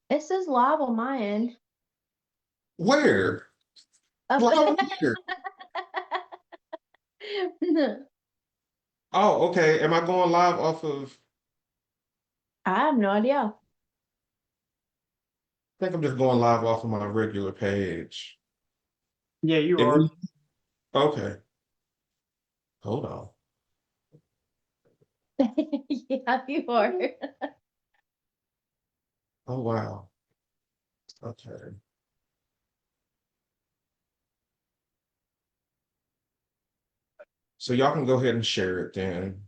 It says live on my end. Where? Up. Live where? Oh, okay. Am I going live off of? I have no idea. I think I'm just going live off of my regular page. Yeah, you It are. was okay. Hold on. Yeah, you are. Oh wow. Okay. So y'all can go ahead and share it then.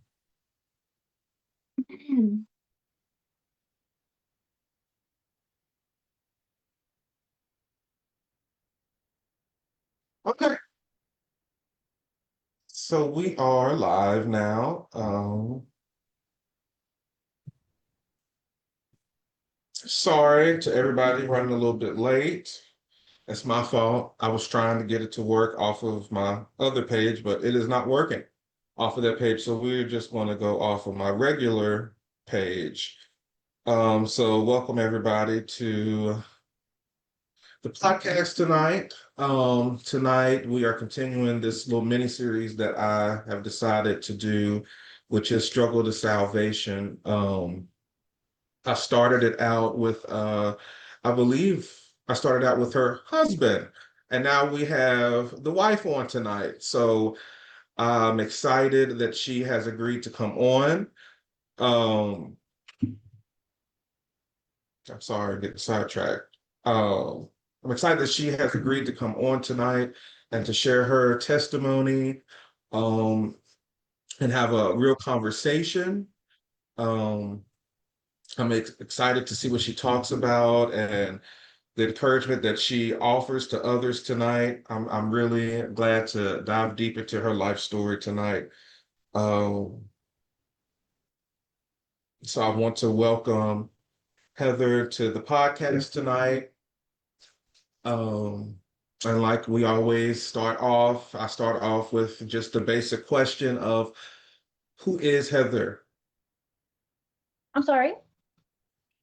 Okay. So we are live now. Sorry to everybody running a little bit late. That's my fault. I was trying to get it to work off of my other page, but it is not working off of that page. So we're just going to go off of my regular page. So welcome everybody to the podcast tonight. Tonight we are continuing this little mini series that I have decided to do, which is Struggle to Salvation. I started it out with I believe I started out with her husband, and now we have the wife on tonight. So I'm excited that she has agreed to come on. Um, I'm sorry, getting sidetracked. I'm excited that she has agreed to come on tonight and to share her testimony, um, and have a real conversation. Um, I'm excited to see what she talks about and the encouragement that she offers to others tonight. I'm really glad to dive deep into her life story tonight. Um, so I want to welcome Heather to the podcast tonight. Um, and like we always I start off with just the basic question of who is Heather? I'm sorry.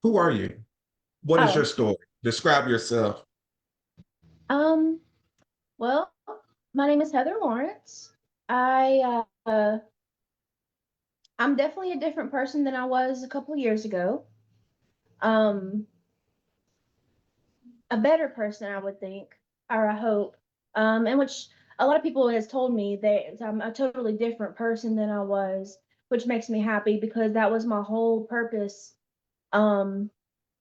Who are you? What is your Oh, story? Describe yourself. um, well, my name is Heather Lawrence. I'm definitely a different person than I was a couple of years ago. Um, a better person, I would think, or I hope. And which a lot of people has told me that I'm a totally different person than I was, which makes me happy because that was my whole purpose. Um,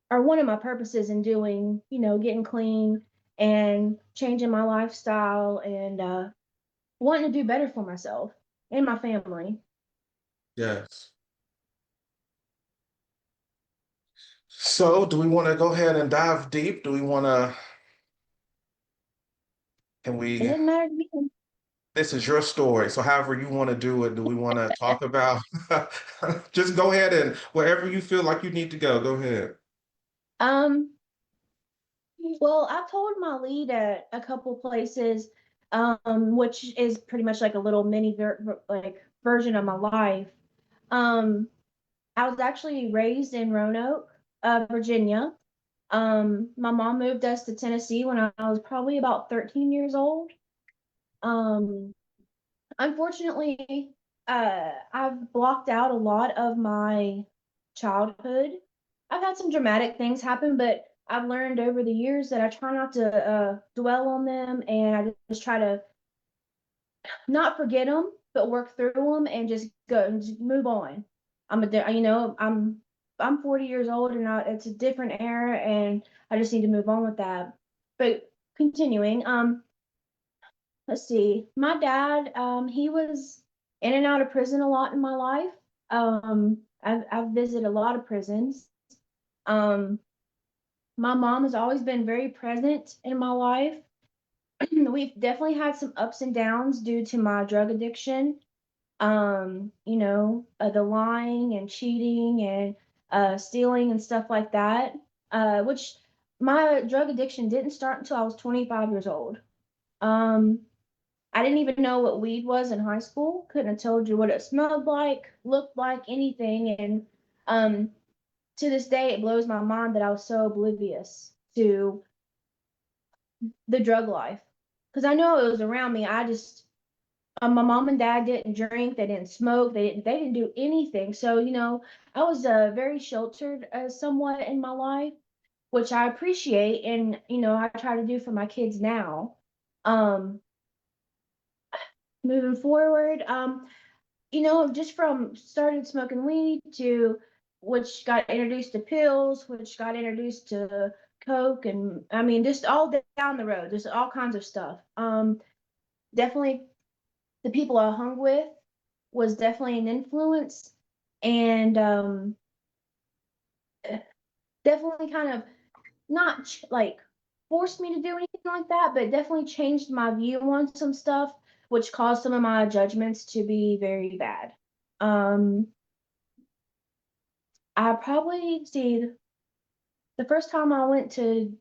or one of my purposes in doing, getting clean and changing my lifestyle and wanting to do better for myself and my family. Yes. So, do we want to go ahead and dive deep? Do we want to, can It we, doesn't matter to me. this is your story. So, however you want to do it, do we want to talk about, just go ahead and wherever you feel like you need to go, go ahead. Um, well, I've told my lead at a couple places, which is pretty much like a little mini like version of my life. Um, I was actually raised in Roanoke, Virginia. My mom moved us to Tennessee when I was probably about 13 years old. Um, Unfortunately, I've blocked out a lot of my childhood. I've had some dramatic things happen, but I've learned over the years that I try not to dwell on them, and I just try to not forget them, but work through them and just go and just move on. I'm 40 years old, and it's a different era, and I just need to move on with that. But continuing, let's see. My dad, he was in and out of prison a lot in my life. I've visited a lot of prisons. Um, my mom has always been very present in my life. We've definitely had some ups and downs due to my drug addiction. The lying and cheating and stealing and stuff like that. Which my drug addiction didn't start until I was 25 years old. Um, I didn't even know what weed was in high school. Couldn't have told you what it smelled like, looked like, anything. And um, to this day, it blows my mind that I was so oblivious to the drug life. Because I know it was around me. I just, my mom and dad didn't drink, they didn't smoke, they didn't do anything. So, I was very sheltered somewhat in my life, which I appreciate, and I try to do for my kids now. Um, Moving forward, just from started smoking weed to which got introduced to pills, which got introduced to coke, and I mean just all down the road. There's all kinds of stuff. Definitely the people I hung with was definitely an influence, and definitely kind of not like forced me to do anything like that, but definitely changed my view on some stuff, which caused some of my judgments to be very bad. Um, I probably see the first time I went to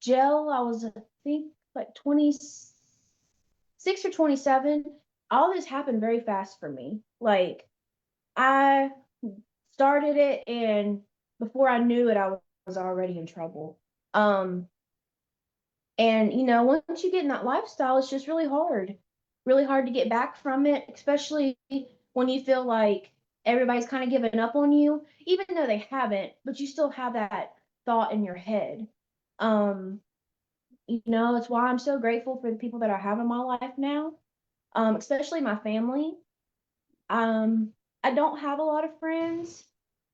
jail, I was, I think, like 26 or 27. All this happened very fast for me. Like, I started it, and before I knew it, I was already in trouble. Um, and once you get in that lifestyle, it's just really hard to get back from it, especially when you feel like everybody's kind of given up on you, even though they haven't, but you still have that thought in your head. Um, it's why I'm so grateful for the people that I have in my life now, especially my family. Um, I don't have a lot of friends.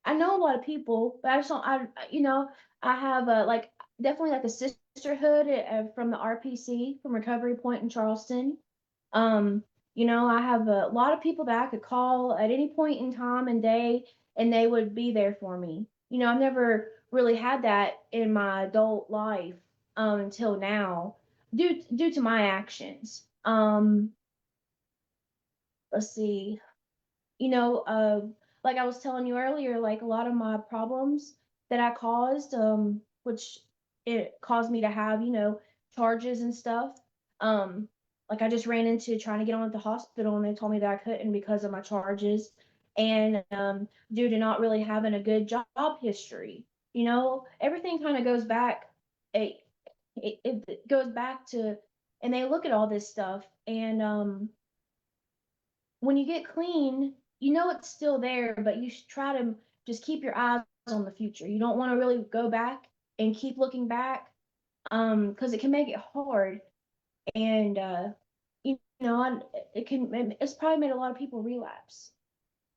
I know a lot of people, but I just don't. I have like definitely like a sisterhood from the RPC from Recovery Point in Charleston. Um, I have a lot of people that I could call at any point in time and day, and they would be there for me. I've never really had that in my adult life until now, due to my actions. Let's see. you know, uh, like I was telling you earlier, like a lot of my problems that I caused, which it caused me to have, charges and stuff. Um, like I just ran into trying to get on at the hospital, and they told me that I couldn't because of my charges, and due to not really having a good job history. Everything kind of goes back. It, it goes back to, and they look at all this stuff, and when you get clean, it's still there, but you should try to just keep your eyes on the future. You don't want to really go back and keep looking back, because it can make it hard, and it's probably made a lot of people relapse.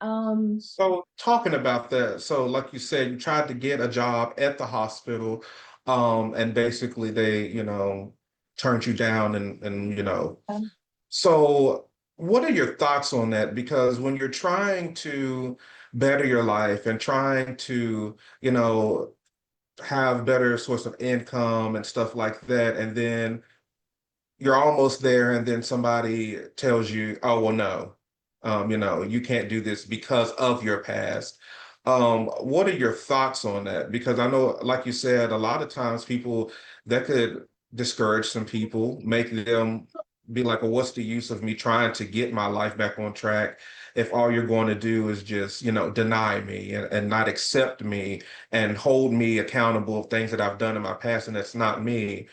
Um, So talking about that, so like you said, you tried to get a job at the hospital, and basically they, turned you down and. um, So what are your thoughts on that? Because when you're trying to better your life and trying to, have better source of income and stuff like that, and then you're almost there, and then somebody tells you, "Oh, well, no, you can't do this because of your past." What are your thoughts on that? Because I know, like you said, a lot of times people that could discourage some people, make them be like, "Well, what's the use of me trying to get my life back on track if all you're going to do is just, deny me and not accept me and hold me accountable of things that I've done in my past and that's not me."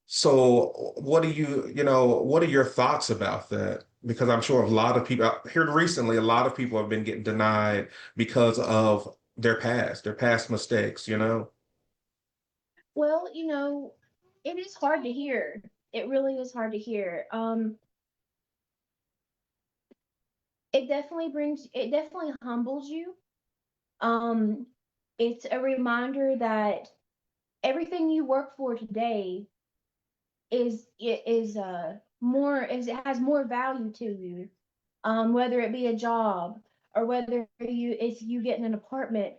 So what are your thoughts about that? Because I'm sure a lot of people here recently, a lot of people have been getting denied because of their past mistakes, well, it is hard to hear. It really is hard to hear. It definitely humbles you. Um, it's a reminder that everything you work for today is more is it has more value to you, whether it be a job or whether it's you getting an apartment.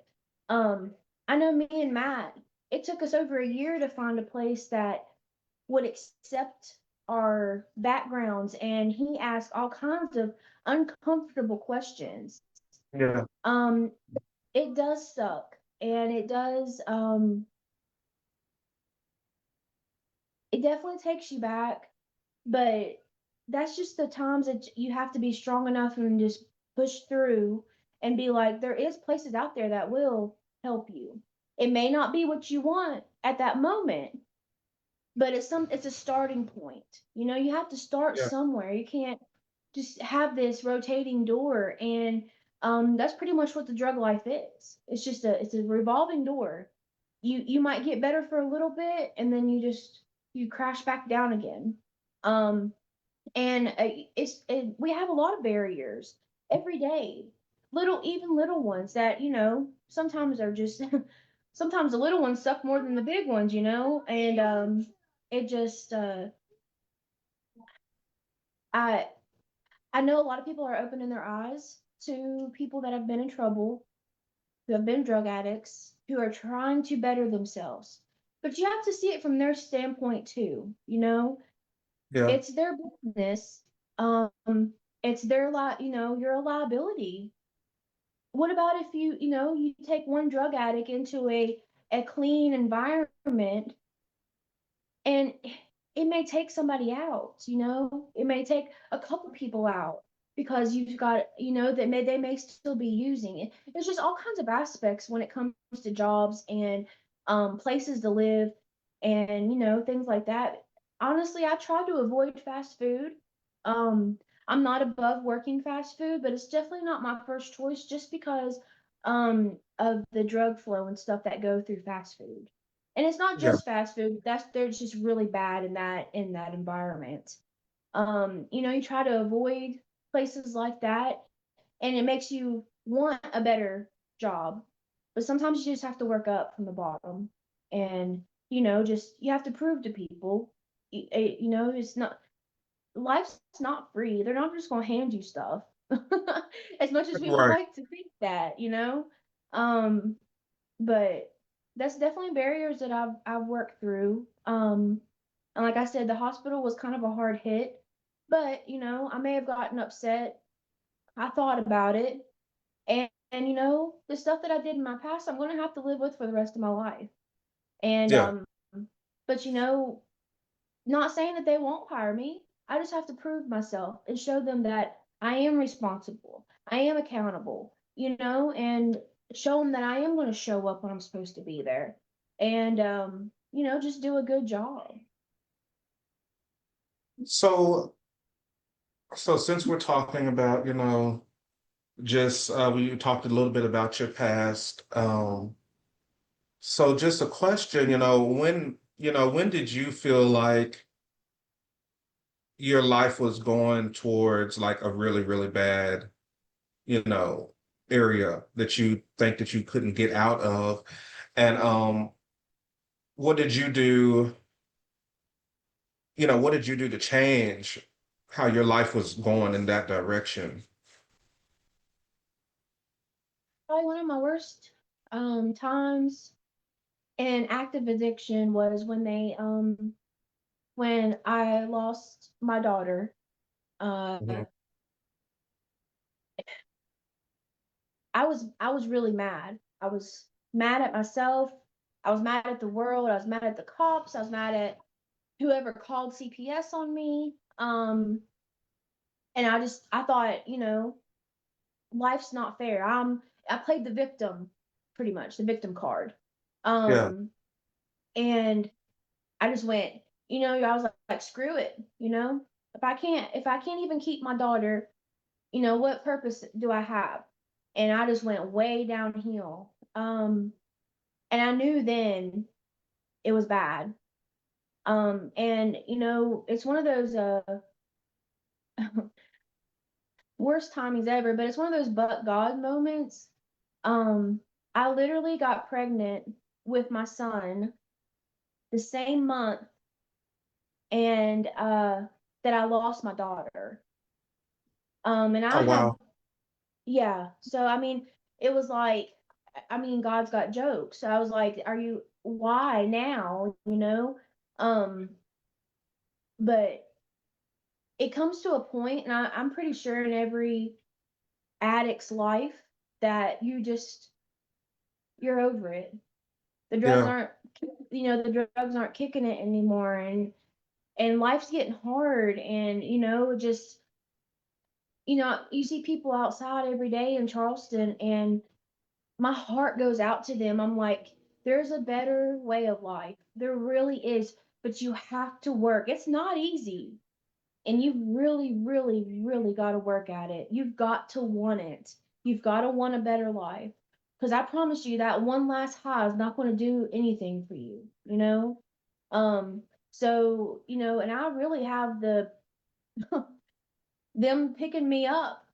um I know me and Matt, it took us over a year to find a place that would accept our backgrounds, and he asked all kinds of uncomfortable questions. Yeah. um it does suck, and it definitely takes you back. But that's just the times that you have to be strong enough and just push through and be like, there is places out there that will. help you. It may not be what you want at that moment, but it's a starting point. You have to start Yeah. somewhere. You can't just have this rotating door, and that's pretty much what the drug life is. It's a revolving door. You might get better for a little bit, and then you crash back down again. Um, and we have a lot of barriers every day, even little ones that sometimes are just sometimes the little ones suck more than the big ones, and it just I I know a lot of people are opening their eyes to people that have been in trouble, who have been drug addicts, who are trying to better themselves. But you have to see it from their standpoint too, Yeah. It's their business. Um, it's their you're a liability. What about if you take one drug addict into a clean environment, and it may take somebody out, it may take a couple people out, because you've got, they may still be using it. There's just all kinds of aspects when it comes to jobs and places to live, and things like that. Honestly, I try to avoid fast food. I'm not above working fast food, but it's definitely not my first choice, just because of the drug flow and stuff that go through fast food. And it's not Yeah. just fast food. They're just really bad in that environment. You try to avoid places like that, and it makes you want a better job. But sometimes you just have to work up from the bottom, and just you have to prove to people, it's not life's not free. They're not just gonna hand you stuff. As much as we would Right. like to think that. Um, but that's definitely barriers that I've worked through. And like I said, the hospital was kind of a hard hit, but I may have gotten upset. I thought about it, and the stuff that I did in my past, I'm gonna have to live with for the rest of my life. And Yeah. but not saying that they won't hire me. I just have to prove myself and show them that I am responsible. I am accountable, and show them that I am going to show up when I'm supposed to be there. And, just do a good job. So, so since we're talking about, just we talked a little bit about your past. So just a question, when did you feel like your life was going towards like a really, really bad, you know, area that you think that you couldn't get out of? And what did you do, what did you do to change how your life was going in that direction? Probably one of my worst times in active addiction was when I lost my daughter. Uh, Mhm. I was really mad. I was mad at myself. I was mad at the world. I was mad at the cops. I was mad at whoever called CPS on me. And I thought, life's not fair. I played the victim, pretty much, the victim card. Yeah. Um, and I just went, I was like, screw it, if I can't even keep my daughter, what purpose do I have? And I just went way downhill. And I knew then it was bad. And it's one of those worst timings ever, but it's one of those but God moments. Um, I literally got pregnant with my son the same month, and that I lost my daughter. And Oh, I had, wow. yeah. So I mean, it was like, I mean, God's got jokes. So I was like, why now? Um, but it comes to a point, and I'm pretty sure in every addict's life, that you're over it. The drugs Yeah. aren't, the drugs aren't kicking it anymore, and life's getting hard, and just you see people outside every day in Charleston, and my heart goes out to them. I'm like, there's a better way of life. There really is, but you have to work. It's not easy. And you've really, really, really got to work at it. You've got to want it. You've got to want a better life. Because I promise you that one last high is not going to do anything for you, you know? Um, so, and I really have them picking me up,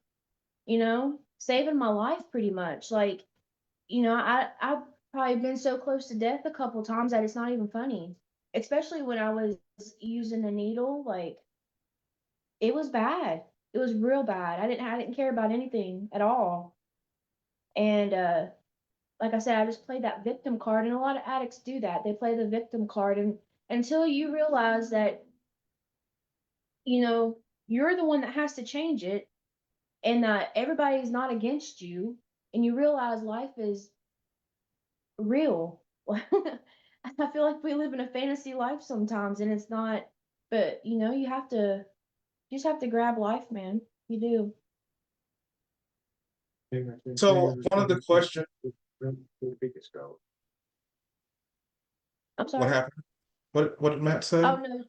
saving my life pretty much. Like, I've probably been so close to death a couple times that it's not even funny. Especially when I was using a needle, like it was bad. It was real bad. I didn't care about anything at all. And like I said, I just played that victim card, and a lot of addicts do that. They play the victim card, and until you realize that, you're the one that has to change it, and that everybody's not against you, and you realize life is real. I feel like we live in a fantasy life sometimes, and it's not. But you just have to grab life, man. You do. So one of the questions, I'm what sorry. happened? What did Matt say? Oh no.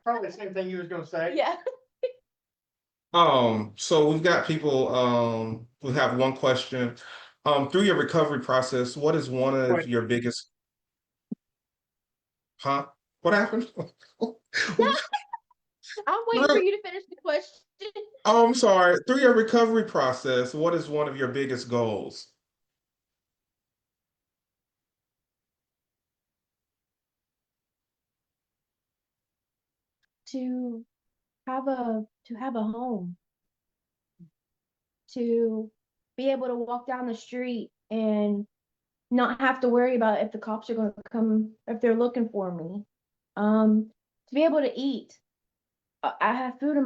Probably the same thing you was gonna say. Yeah. So we've got people, who have one question. Through your recovery process, what is one of your biggest, huh? What happened? I'm waiting for Through- you to finish the question. Oh, I'm sorry. Through your recovery process, what is one of your biggest goals? To have a home, to be able to walk down the street and not have to worry about if the cops are going to come, if they're looking for me. To be able to eat. I have food in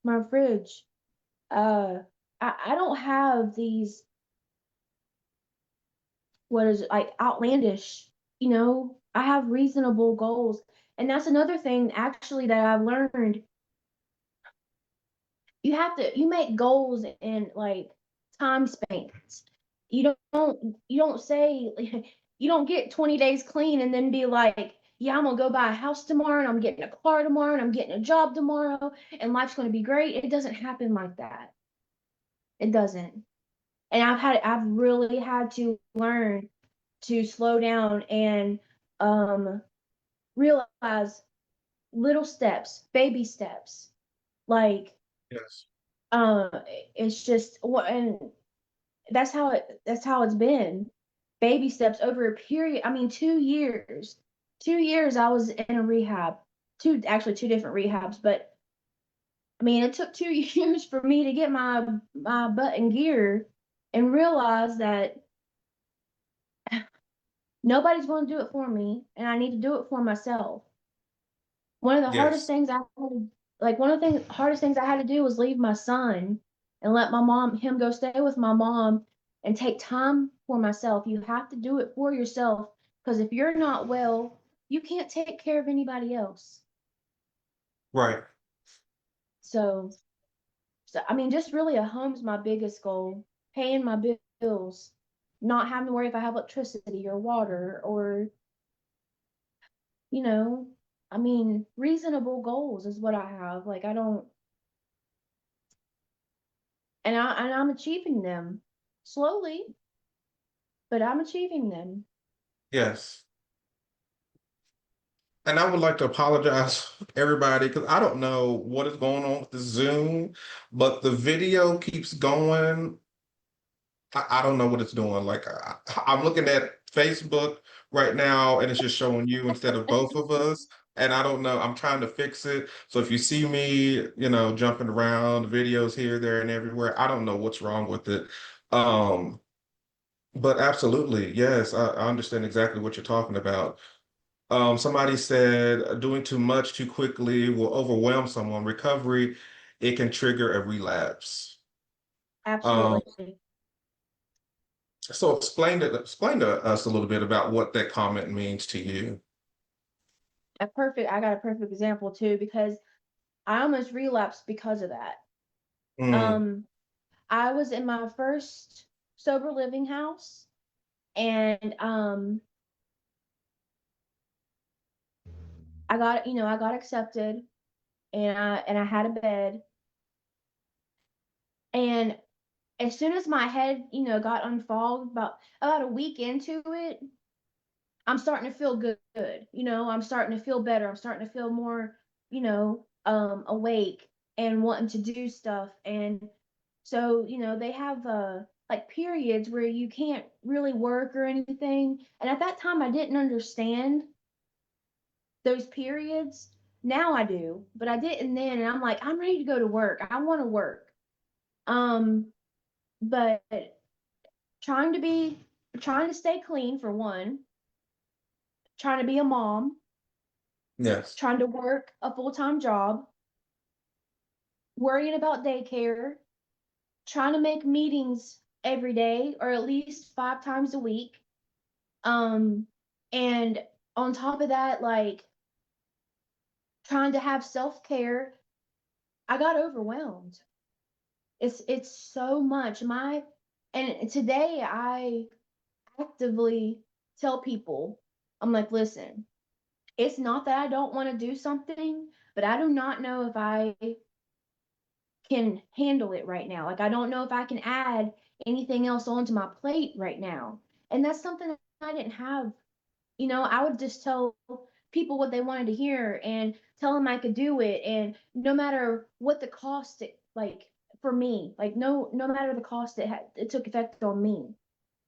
my fridge. I don't have these, what is it, like outlandish, I have reasonable goals. And that's another thing actually that I've learned. You make goals in like time spans. You don't say you don't get 20 days clean and then be like, yeah, I'm gonna go buy a house tomorrow and I'm getting a car tomorrow and I'm getting a job tomorrow and life's gonna be great. It doesn't happen like that. It doesn't. And I've really had to learn to slow down and um realize little steps, baby steps. Like Yes. uh it's just what, and that's how it's been. Baby steps over a period. I mean, 2 years. 2 years I was in a rehab. Two different rehabs, but I mean, it took 2 years for me to get my butt in gear and realize that nobody's going to do it for me, and I need to do it for myself. One of the hardest Yes. things I had, like one of the hardest things I had to do was leave my son and let him go stay with my mom and take time for myself. You have to do it for yourself, because if you're not well, you can't take care of anybody else. Right. So, so I mean, just really a home's my biggest goal. Paying my bills, not having to worry if I have electricity or water or, you know, I mean, reasonable goals is what I have. Like I don't, and I'm achieving them slowly, but I'm achieving them. Yes. And I would like to apologize everybody because I don't know what is going on with the Zoom, but the video keeps going. I don't know what it's doing. Like I'm looking at Facebook right now and it's just showing you instead of both of us. And I don't know. I'm trying to fix it. So if you see me, jumping around, videos here, there, and everywhere, I don't know what's wrong with it. Um, but absolutely, yes, I understand exactly what you're talking about. Somebody said doing too much too quickly will overwhelm someone. Recovery, it can trigger a relapse. Um, Absolutely. so explain to us a little bit about what that comment means to you. I got a perfect example too, because I almost relapsed because of that. Mm, Um, I was in my first sober living house, and I got accepted, and I had a bed, and as soon as my head, got unfogged about a week into it, I'm starting to feel good. I'm starting to feel better. I'm starting to feel more, awake and wanting to do stuff. And so, they have like periods where you can't really work or anything. And at that time I didn't understand those periods. Now I do, but I didn't then, and I'm like, I'm ready to go to work. I want to work. Um, but trying to be trying to stay clean for one, trying to be a mom, Yes. trying to work a full-time job, worrying about daycare, trying to make meetings every day or at least 5 times a week. Um, and on top of that, like trying to have self-care, I got overwhelmed. It's so much. And today I actively tell people, I'm like, listen, it's not that I don't want to do something, but I do not know if I can handle it right now. Like, I don't know if I can add anything else onto my plate right now. And that's something that I didn't have. I would just tell people what they wanted to hear and tell them I could do it. And no matter what the cost, like for me, like no matter the cost it took effect on me.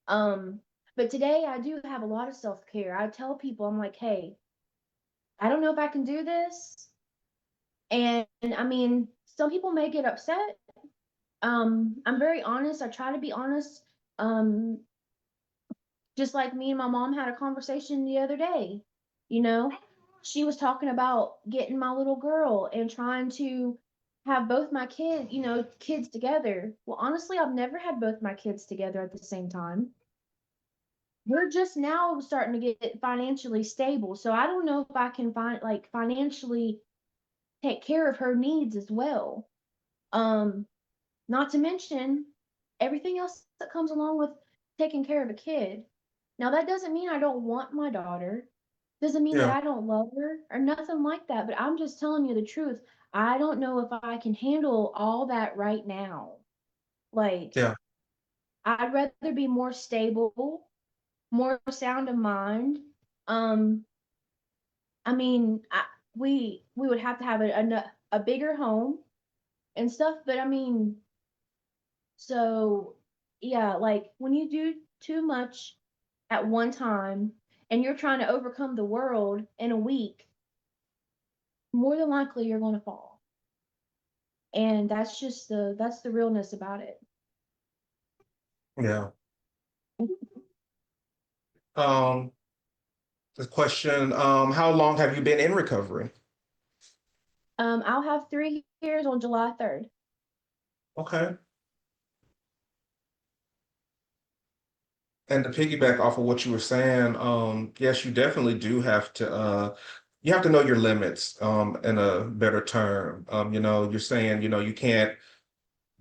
Um, but today I do have a lot of self care. I tell people, I'm like, hey, I don't know if I can do this. And I mean, some people may get upset. I'm very honest. I try to be honest. Um, just like me and my mom had a conversation the other day, you know, she was talking about getting my little girl and trying to have both my kids together. Well, honestly, I've never had both my kids together at the same time. We're just now starting to get financially stable. So I don't know if I can financially take care of her needs as well. Um, Not to mention everything else that comes along with taking care of a kid. Now, that doesn't mean I don't want my daughter, doesn't mean that Yeah. I don't love her or nothing like that, but I'm just telling you the truth. I don't know if I can handle all that right now. Like, Yeah. I'd rather be more stable, more sound of mind. Um, I mean, we would have to have a bigger home and stuff, but I mean, so, yeah, like when you do too much at one time and you're trying to overcome the world in a week, more than likely you're going to fall. And that's the realness about it. Yeah. Um, the question, how long have you been in recovery? I'll have 3 years on July 3rd. Okay. And to piggyback off of what you were saying, yes, you definitely do have to you have to know your limits, in a better term. You're saying, you can't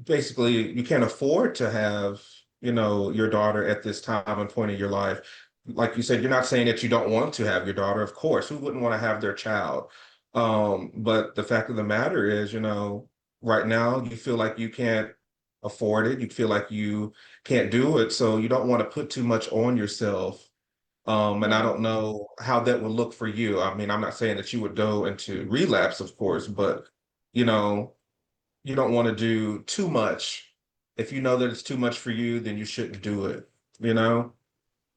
basically you can't afford to have, your daughter at this time and point in your life. Like you said, you're not saying that you don't want to have your daughter, of course. Who wouldn't want to have their child? But the fact of the matter is, right now you feel like you can't afford it. You feel like you can't do it. So you don't want to put too much on yourself. And I Yeah. don't know how that would look for you. I mean, I'm not saying that you would go into relapse, of course, but you know, you don't want to do too much. If you know that it's too much for you, then you shouldn't do it, you know?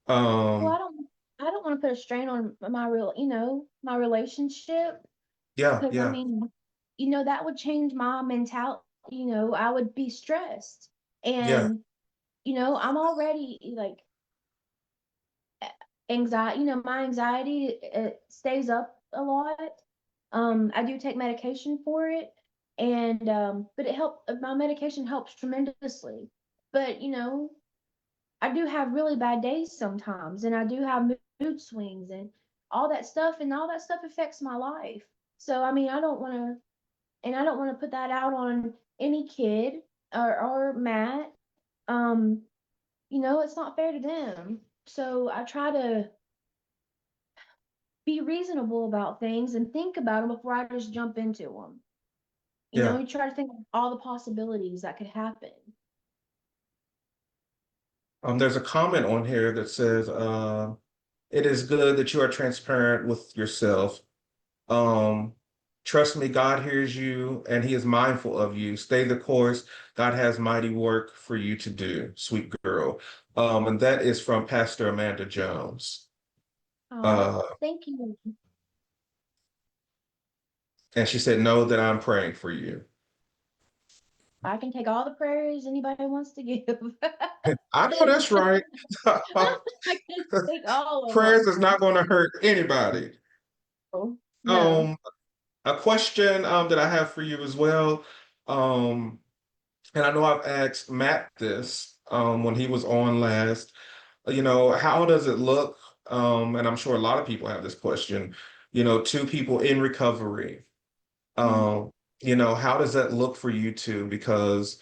Well, Um, I don't want to put a strain on my relationship, yeah, because I yeah, mean, that would change my mentality. I would be stressed. yeah, And, I'm already like anxiety, my anxiety stays up a lot. I do take medication for it, and but my medication helps tremendously. But, I do have really bad days sometimes, and I do have mood swings and all that stuff affects my life. So I mean, I don't want to put that out on any kid or Matt. Um, it's not fair to them. So I try to be reasonable about things and think about them before I just jump into them. Yeah. You try to think of all the possibilities that could happen. There's a comment on here that says, it is good that you are transparent with yourself. Um, Trust me, God hears you and he is mindful of you. Stay the course. God has mighty work for you to do, sweet girl. And that is from Pastor Amanda Jones. Oh, Uh, thank you. and she said, know that I'm praying for you. I can take all the prayers anybody wants to give. I know that's right. I can take all of Prayers is them. not going to hurt anybody. Oh, no. Um, a question that I have for you as well. Um, and I know I've asked Matt this when he was on last. How does it look? And I'm sure a lot of people have this question. Two people in recovery. Mhm. Um, how does that look for you two? Because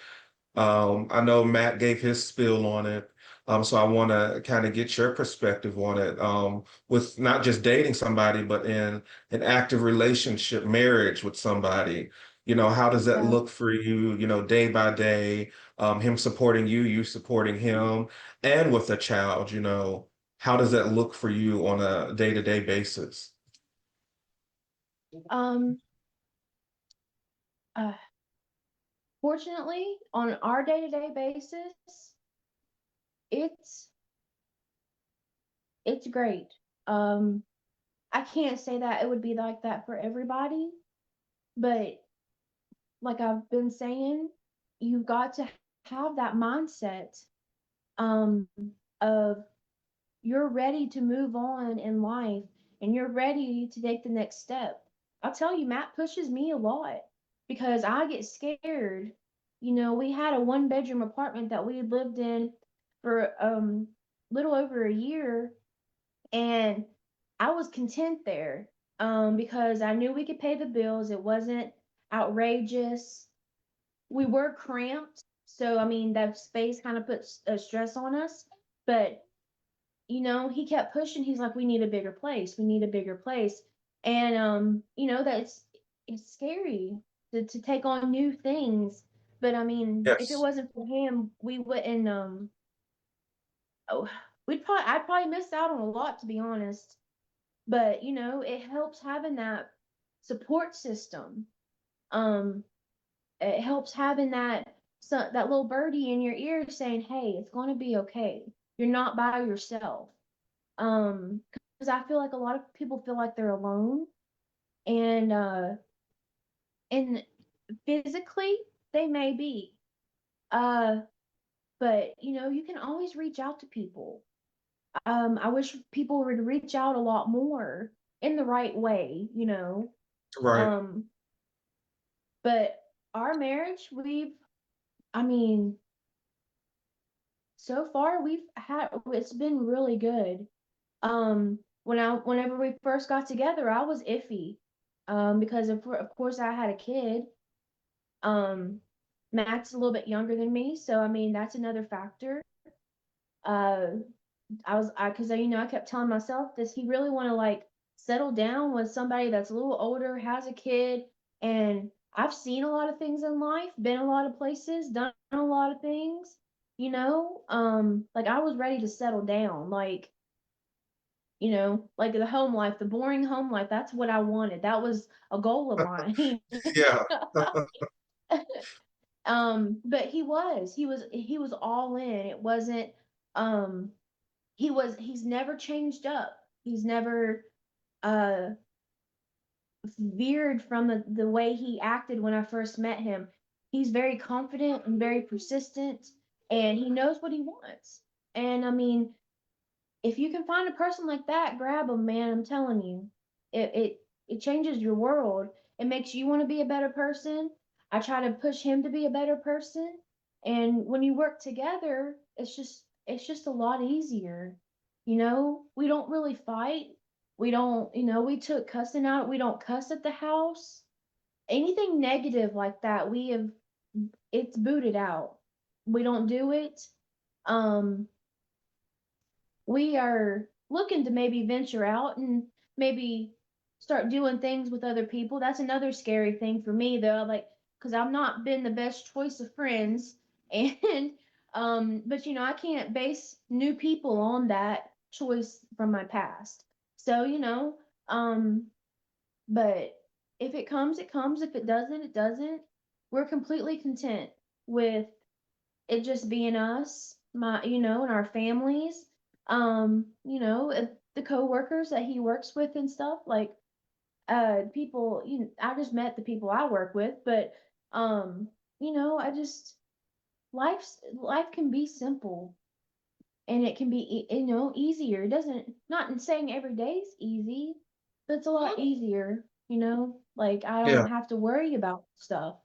I know Matt gave his spiel on it. So I want to kind of get your perspective on it, with not just dating somebody, but in an active relationship, marriage with somebody. How does that Yeah. look for you, day by day, him supporting you, you supporting him, and with a child, how does that look for you on a day-to-day basis? Um, uh, Fortunately, on our day-to-day basis, it's it's great. Um, I can't say that it would be like that for everybody, but like I've been saying, you've got to have that mindset um of you're ready to move on in life and you're ready to take the next step. I'll tell you, Matt pushes me a lot because I get scared. We had a one bedroom apartment that we had lived in for little over a year, and I was content there because I knew we could pay the bills. It wasn't outrageous. We were cramped, so I mean that space kind of puts a stress on us, but he kept pushing. He's like, we need a bigger place. We need a bigger place. And that it's scary to take on new things. But I mean, if it Yes. wasn't for him, we wouldn't oh, I'd probably miss out on a lot, to be honest. But it helps having that support system. Um, it helps having that little birdie in your ear saying, "Hey, it's going to be okay. You're not by yourself." Because I feel like a lot of people feel like they're alone, and and physically they may be, uh, but you can always reach out to people. I wish people would reach out a lot more in the right way. Right. Um, but our marriage, I mean, so far it's been really good. Whenever we first got together, I was iffy, because of course I had a kid. Um, Matt's a little bit younger than me, so I mean that's another factor. Uh, because I kept telling myself, does he really want to like settle down with somebody that's a little older, has a kid, and I've seen a lot of things in life, been a lot of places, done a lot of things. Like I was ready to settle down, like the home life, the boring home life. That's what I wanted. That was a goal of mine. Yeah. But he was all in. It wasn't, um, he's never changed up. He's never, uh, veered from the way he acted when I first met him. He's very confident and very persistent, and he knows what he wants. And I mean, if you can find a person like that, grab them, man. I'm telling you, it changes your world. It makes you want to be a better person. I try to push him to be a better person, and when you work together, it's just a lot easier. We don't really fight. We don't, we took cussing out. We don't cuss at the house. Anything negative like that, it's booted out. We don't do it. we are looking to maybe venture out and maybe start doing things with other people. That's another scary thing for me though, like because I've not been the best choice of friends and but I can't base new people on that choice from my past. So, um but if it comes, it comes. If it doesn't, it doesn't. We're completely content with it just being us, and our families. The coworkers that he works with and stuff, like people, I just met the people I work with, but I just life can be simple and it can be easier. It doesn't not in saying every day's easy, but it's a lot easier, like I Yeah. don't have to worry about stuff,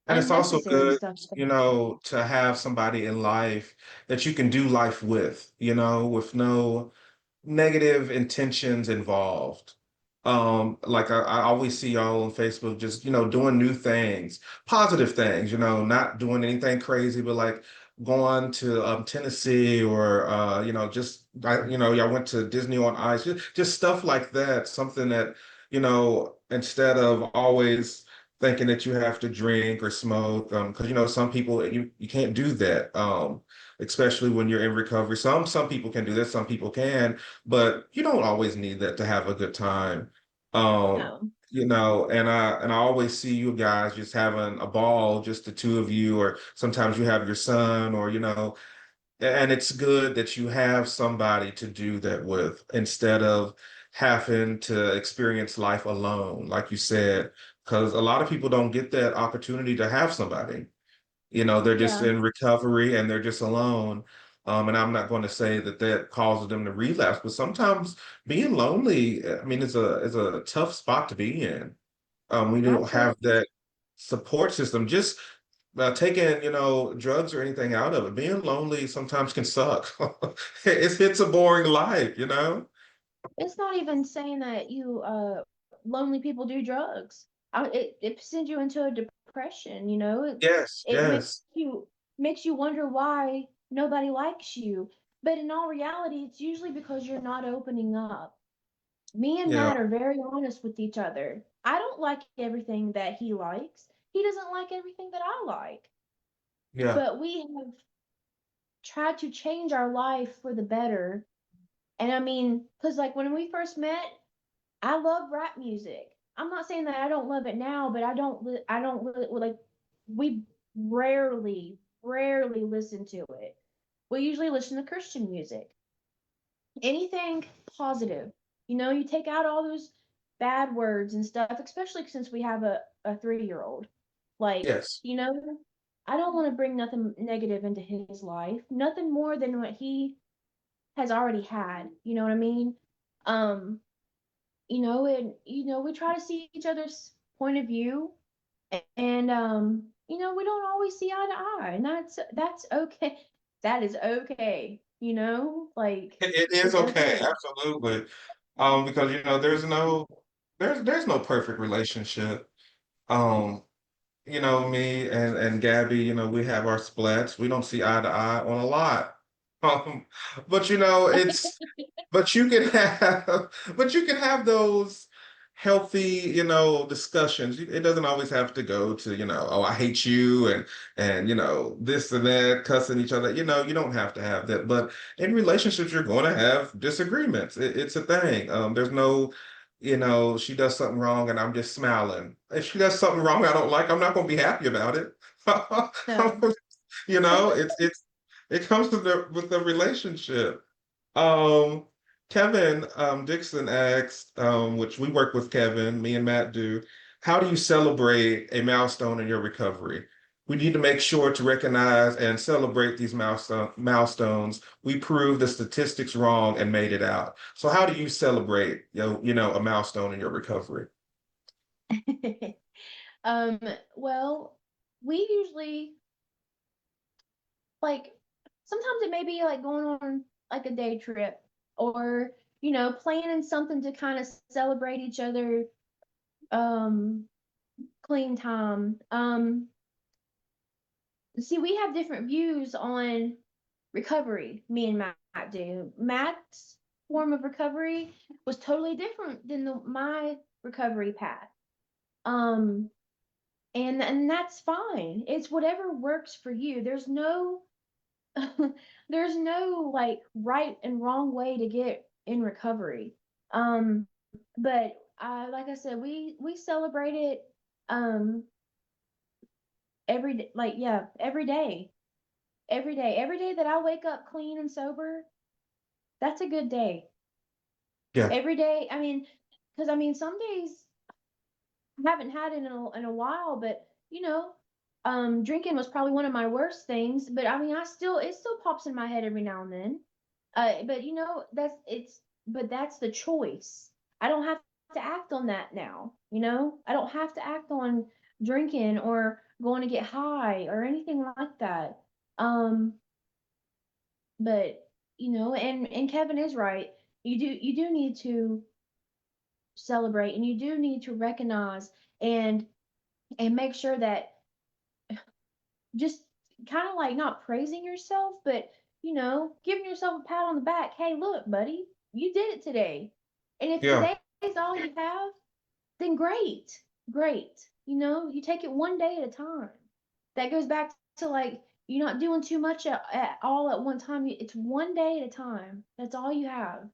And it's also unnecessary good, stuff. to have somebody in life that you can do life with, with no negative intentions involved. Like I always see y'all on Facebook just, doing new things, positive things, not doing anything crazy, but like going to Tennessee or y'all went to Disney on Ice, just stuff like that, something that, instead of always thinking that you have to drink or smoke, because some people you can't do that. Especially when you're in recovery. Some people can do that, some people can, but you don't always need that to have a good time. No, And I always see you guys just having a ball, just the two of you, or sometimes you have your son, or and it's good that you have somebody to do that with instead of having to experience life alone, like you said, because a lot of people don't get that opportunity to have somebody. They're just yeah, in recovery and they're just alone. And I'm not going to say that that causes them to relapse, but sometimes being lonely, I mean, is a tough spot to be in. We don't have absolutely. that support system. Just taking, drugs or anything out of it. Being lonely sometimes can suck. It's a boring life. It's not even saying that you lonely people do drugs. It sends you into a depression, Yes, it yes, makes you wonder why nobody likes you. But in all reality, it's usually because you're not opening up. Me and yeah, Matt are very honest with each other. I don't like everything that he likes. He doesn't like everything that I like. yeah, But we have tried to change our life for the better. And I mean, because like when we first met, I love rap music. I'm not saying that I don't love it now, but I don't like, we rarely listen to it. We usually listen to Christian music. Anything positive. You take out all those bad words and stuff, especially since we have a 3-year old. Like, yes. I don't want to bring nothing negative into his life, nothing more than what he has already had. You know what I mean? Um, and we try to see each other's point of view, and we don't always see eye to eye, and that's okay. That is okay. Like It is it's okay, okay. absolutely. Because there's no perfect relationship. Um, me and Gabby, we have our splats. We don't see eye to eye on a lot. Um, but it's but you can have but you can have those healthy, discussions. It doesn't always have to go to, oh, I hate you and this and that, cussing each other. You don't have to have that. But in relationships, you're going to have disagreements. It's a thing. There's no, she does something wrong and I'm just smiling. If she does something wrong I don't like, I'm not going to be happy about it. No. It comes to with the relationship. Um, Kevin Dixon asked, which we work with Kevin, me and Matt do, how do you celebrate a milestone in your recovery? We need to make sure to recognize and celebrate these milestones. We proved the statistics wrong and made it out. So how do you celebrate, a milestone in your recovery? um well, we usually, like, sometimes it may be like going on like a day trip, or planning something to kind of celebrate each other, um clean time. See, we have different views on recovery me and Matt do. Matt's form of recovery was totally different than my recovery path. Um, and that's fine. It's whatever works for you. There's no there's no like right and wrong way to get in recovery. Um, but like I said, we celebrate it um like yeah, every day. Every day. Every day that I wake up clean and sober, that's a good day. Yeah. Every day, I mean, because I mean, some days I haven't had it in a while, but drinking was probably one of my worst things. But I mean, it still pops in my head every now and then. But but that's the choice. I don't have to act on that now. I don't have to act on drinking or going to get high or anything like that. Um, but and Kevin is right. You do need to celebrate, and you do need to recognize and make sure that just kind of like not praising yourself, but giving yourself a pat on the back. Hey, look, buddy, you did it today. And if Yeah. today is all you have, then great, great. You take it one day at a time. That goes back to like you're not doing too much at all at one time. It's one day at a time. That's all you have.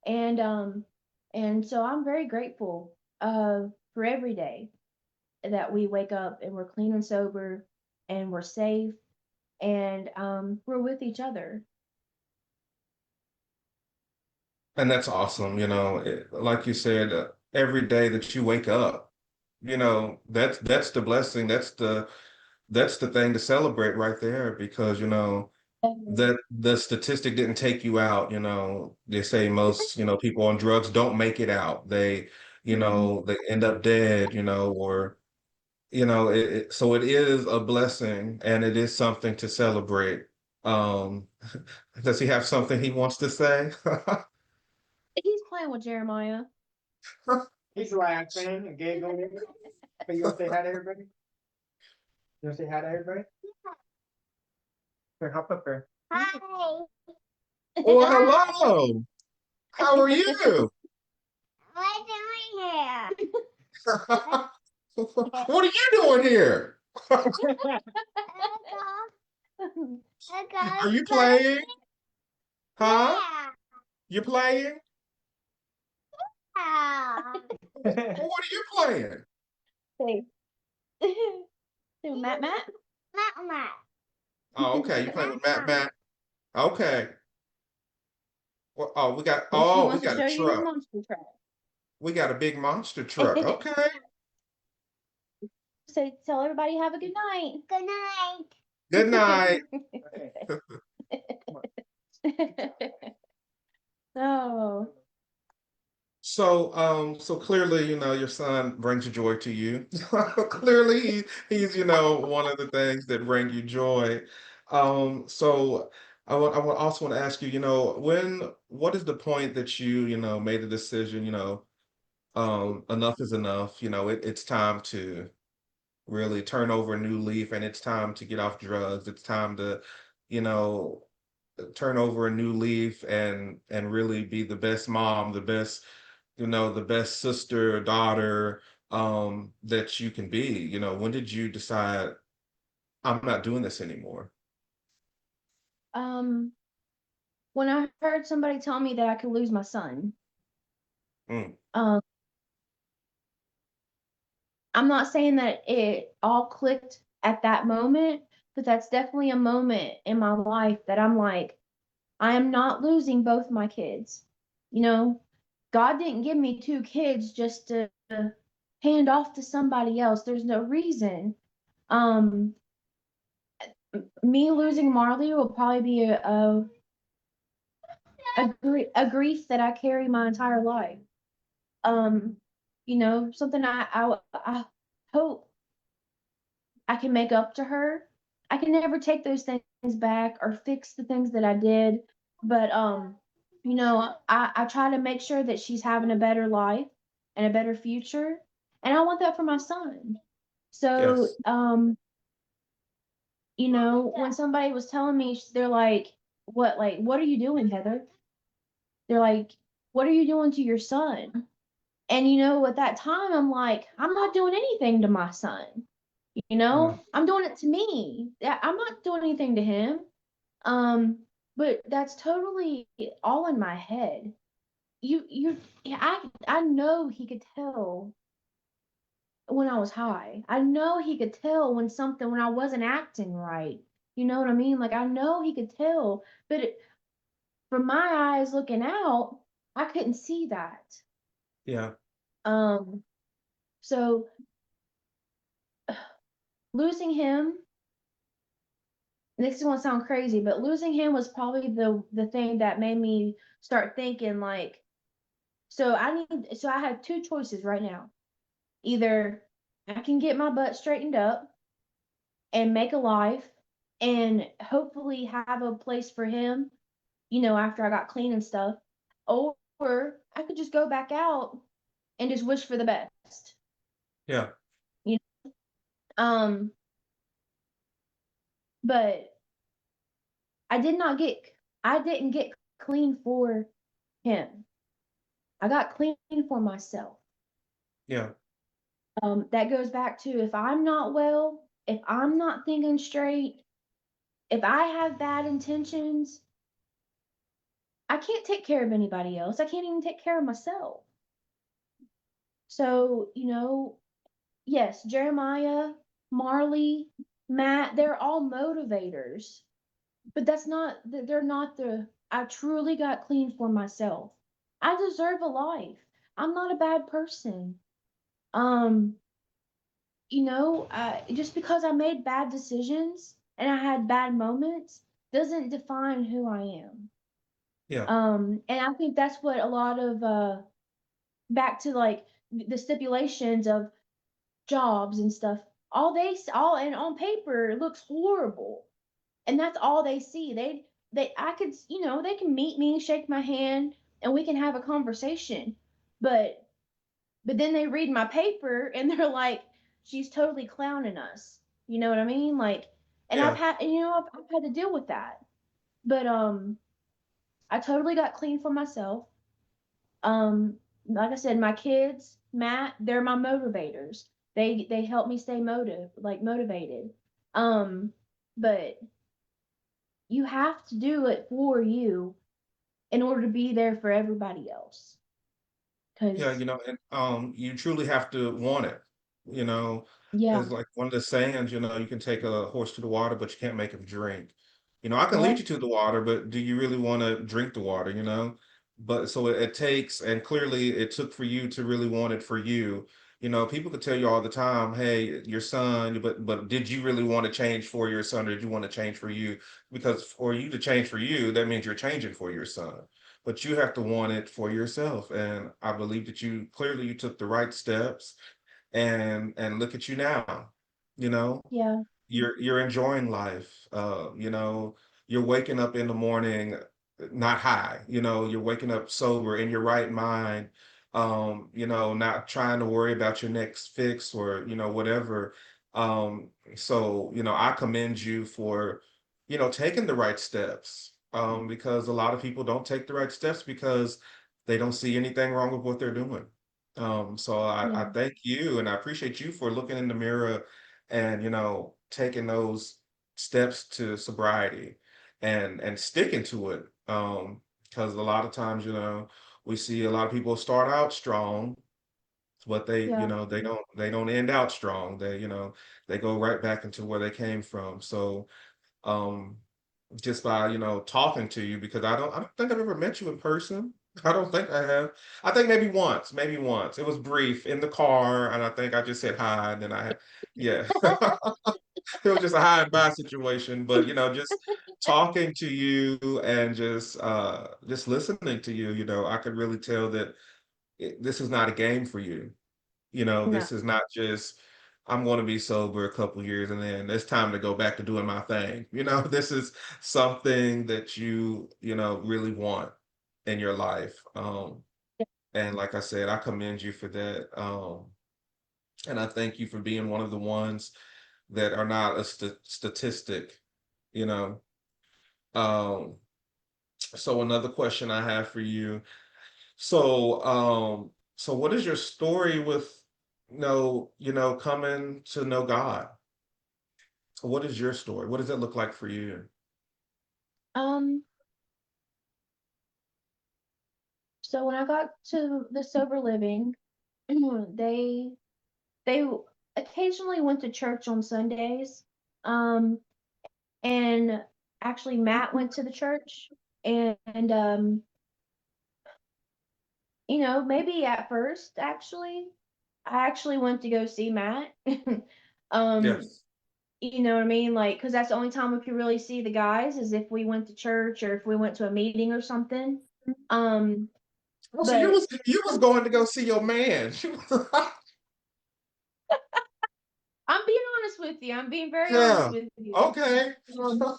And so I'm very grateful for every day that we wake up and we're clean and sober and we're safe and we're with each other. And that's awesome. Like you said, every day that you wake up, that's the blessing. That's the thing to celebrate right there because, that the statistic didn't take you out. They say most, people on drugs don't make it out. They end up dead, or, so it is a blessing and it is something to celebrate. Um, does he have something he wants to say? He's playing with Jeremiah. He's laughing and giggling. But you want to say hi to everybody? You want to say hi to everybody? Here, hop up there. Hi. Well, hello. How are you? What doing here? What are you doing here? Are you playing? Huh? You playing? Well, what are you playing? Say, Matt, Matt. Matt. Oh, okay. You playing with Matt. Okay. Well, He we wants to got a show you his truck. monster truck. We got a big monster truck. Okay. So tell everybody have a good night. Good night. Good night. Oh. So clearly, your son brings joy to you. Clearly, he's, one of the things that bring you joy. So I also want to ask you, what is the point that you made the decision, enough is enough, it's time to really turn over a new leaf and it's time to get off drugs. It's time to, you know, turn over a new leaf and really be the best mom, the best sister, daughter, that you can be. When did you decide I'm not doing this anymore? Um, when I heard somebody tell me that I could lose my son, Mm, um, I'm not saying that it all clicked at that moment, but that's definitely a moment in my life that I'm like, I am not losing both my kids. You know, God didn't give me two kids just to hand off to somebody else. There's no reason. Um, Me losing Marley will probably be a grief that I carry my entire life. Um, something I hope I can make up to her. I can never take those things back or fix the things that I did, but I try to make sure that she's having a better life and a better future, and I want that for my son. So, yes. when somebody was telling me, they're like, what are you doing, Heather? They're like, what are you doing to your son? And at that time, I'm like, I'm not doing anything to my son. Yeah. I'm doing it to me. I'm not doing anything to him. Um, but that's totally all in my head. Yeah, I know he could tell when I was high. I know he could tell when I wasn't acting right. You know what I mean? Like I know he could tell, but from my eyes looking out, I couldn't see that. Yeah. Um, so losing him, this is gonna sound crazy, but losing him was probably the thing that made me start thinking like, so I have two choices right now. Either I can get my butt straightened up and make a life and hopefully have a place for him, after I got clean and stuff, or I could just go back out and just wish for the best. Yeah. You um but I didn't get clean for him. I got clean for myself. Yeah. That goes back to if I'm not well, if I'm not thinking straight, if I have bad intentions, I can't take care of anybody else. I can't even take care of myself. So, yes, Jeremiah, Marley, Matt, they're all motivators, but they're not I truly got clean for myself. I deserve a life. I'm not a bad person. Um, just because I made bad decisions and I had bad moments doesn't define who I am. Yeah. And I think that's what a lot of back to like the stipulations of jobs and stuff. All and on paper it looks horrible, and that's all they see. I could they can meet me, shake my hand, and we can have a conversation, but then they read my paper and they're like, she's totally clowning us. You know what I mean? Like, and Yeah. I've had to deal with that, but I totally got clean for myself. Um, like I said, my kids, Matt, they're my motivators. They help me stay motivated. Um, but you have to do it for you in order to be there for everybody else. Yeah, Cause and you truly have to want it. You know, yeah, it's like one of the sayings, you can take a horse to the water, but you can't make him drink. I can lead yeah, you to the water, but do you really want to drink the water? But so it takes, and clearly it took for you to really want it for you. People could tell you all the time, hey, your son, but did you really want to change for your son, or did you want to change for you? Because for you to change for you, that means you're changing for your son, but you have to want it for yourself. And I believe that you took the right steps, and look at you now. You know, yeah, you're enjoying life. You're waking up in the morning not high. You're waking up sober in your right mind. Not trying to worry about your next fix or whatever. I commend you for taking the right steps, because a lot of people don't take the right steps because they don't see anything wrong with what they're doing. So I yeah, thank you, and I appreciate you for looking in the mirror and taking those steps to sobriety and sticking to it. Because a lot of times, we see a lot of people start out strong, but yeah, they don't end out strong. They go right back into where they came from. So um just by talking to you, because I don't think I've ever met you in person. I don't think I have. I think maybe once. It was brief in the car, and I think I just said hi, and then yeah. It was just a hi and bye situation, but just talking to you and just listening to you, I could really tell that this is not a game for you. no, This is not just, I'm going to be sober a couple years and then it's time to go back to doing my thing. This is something that really want in your life. And like I said, I commend you for that. And I thank you for being one of the ones that are not a statistic, you know. Um, So another question I have for you. So what is your story with coming to know God? So what is your story? What does it look like for you? Um, so when I got to the sober living, they they occasionally went to church on Sundays. Um, and actually Matt went to the church, and maybe at first actually I actually went to go see Matt. um, Yes. you know what I mean? Like, because that's the only time we could really see the guys is if we went to church or if we went to a meeting or something. Um, Oh, so but you was going to go see your man. I'm being honest with you. I'm being very honest Yeah. with you. Okay. Um,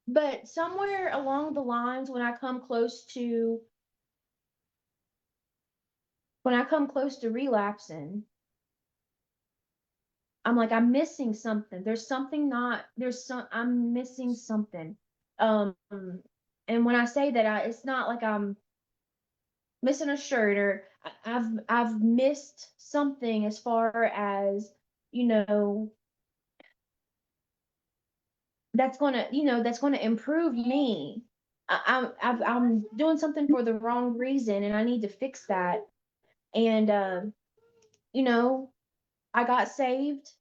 but somewhere along the lines, when I come close to relapsing, I'm like, I'm missing something. There's something not, there's some, I'm missing something. Um, and when I say that, it's not like I'm missing a shirt or I've missed something as far as, you know, that's gonna improve me. I'm doing something for the wrong reason and I need to fix that. And, you know, I got saved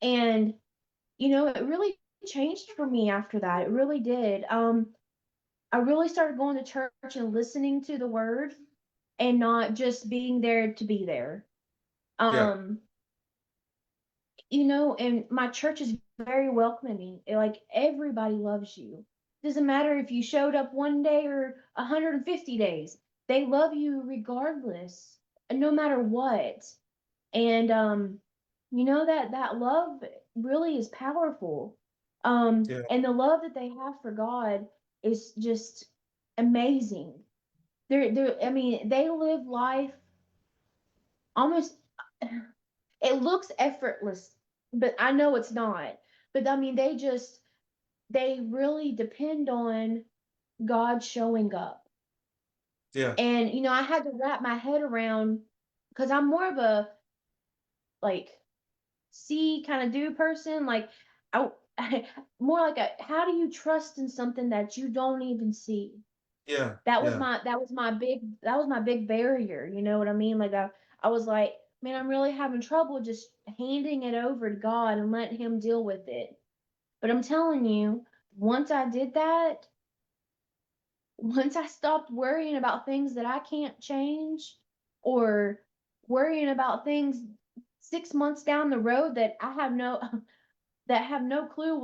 and it really changed for me after that. It really did. I really started going to church and listening to the word and not just being there to be there. Yeah. Um, and my church is very welcoming. Like everybody loves you. Doesn't matter if you showed up one day or 150 days. They love you regardless, no matter what. And that love really is powerful. Yeah. And the love that they have for God is just amazing. I mean, they live life almost, it looks effortless, but I know it's not. But I mean, they really depend on God showing up. Yeah. And I had to wrap my head around, because I'm more of a, like, see kind of do person. Like, I more like a, how do you trust in something that you don't even see? Yeah. Yeah. That was my big barrier. You know what I mean? Like, I was like, man, I'm really having trouble just handing it over to God and letting him deal with it. But I'm telling you, once I did that, once I stopped worrying about things that I can't change, or worrying about things 6 months down the road that I have no that have no clue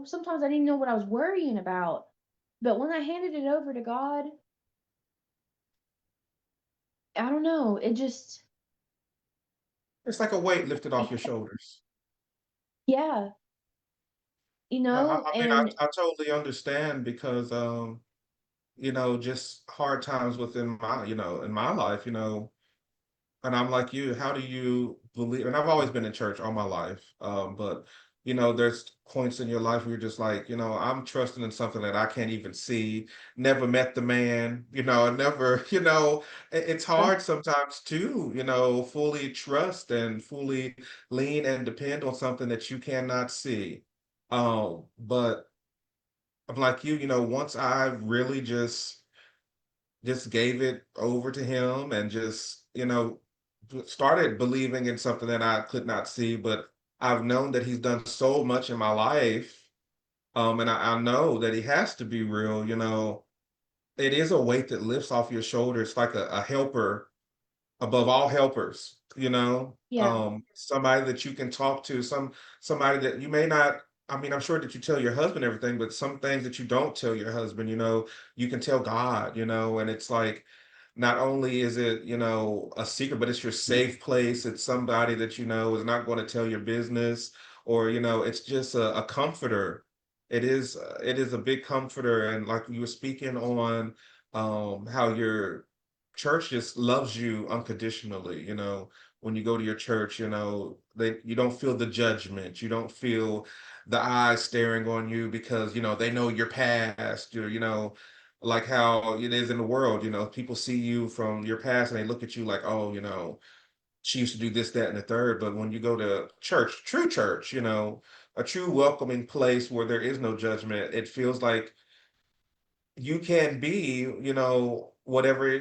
sometimes I didn't know what I was worrying about. But when I handed it over to God, I don't know, it just, It's like a weight lifted off your shoulders. yeah, I mean, and I totally understand because just hard times within in my life, and I'm like you, how do you believe? And I've always been in church all my life, but there's points in your life where you're just like, I'm trusting in something that I can't even see. Never met the man, never, it's hard sometimes to, fully trust and fully lean and depend on something that you cannot see. But I'm like you, once I really just gave it over to him and just started believing in something that I could not see, but I've known that he's done so much in my life, and I know that he has to be real. It is a weight that lifts off your shoulders like a helper above all helpers, yeah, somebody that you can talk to, somebody that you may not. I mean, I'm sure that you tell your husband everything, but some things that you don't tell your husband, you can tell God, and it's like, not only is it, a secret, but it's your safe place. It's somebody that is not going to tell your business, or it's just a comforter. It is a big comforter, and like you were speaking on, how your church just loves you unconditionally. When you go to your church, you don't feel the judgment, you don't feel the eyes staring on you because they know your past, like how it is in the world. People see you from your past and they look at you like, oh, she used to do this, that, and the third. But when you go to church, true church, a true welcoming place where there is no judgment, it feels like you can be, whatever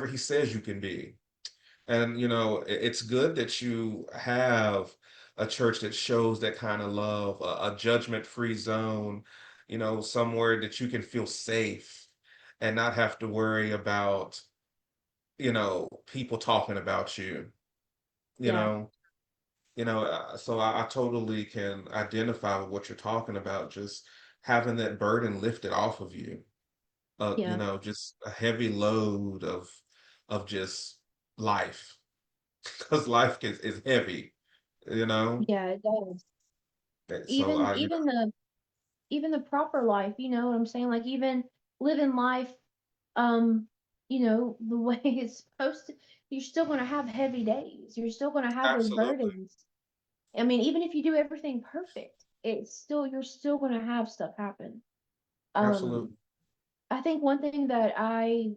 he says you can be. And it's good that you have a church that shows that kind of love, a judgment-free zone, somewhere that you can feel safe and not have to worry about, people talking about you, you Yeah. know. So I totally can identify with what you're talking about, just having that burden lifted off of you. Yeah. Just a heavy load of just life. Because life is heavy, you know. Yeah, it does. So Even even the proper life, you know what I'm saying? Like even living life, um, the way it's supposed to, you're still gonna have heavy days. You're still gonna have those absolutely, burdens. I mean, even if you do everything perfect, you're still gonna have stuff happen. Um, absolutely, I think one thing that I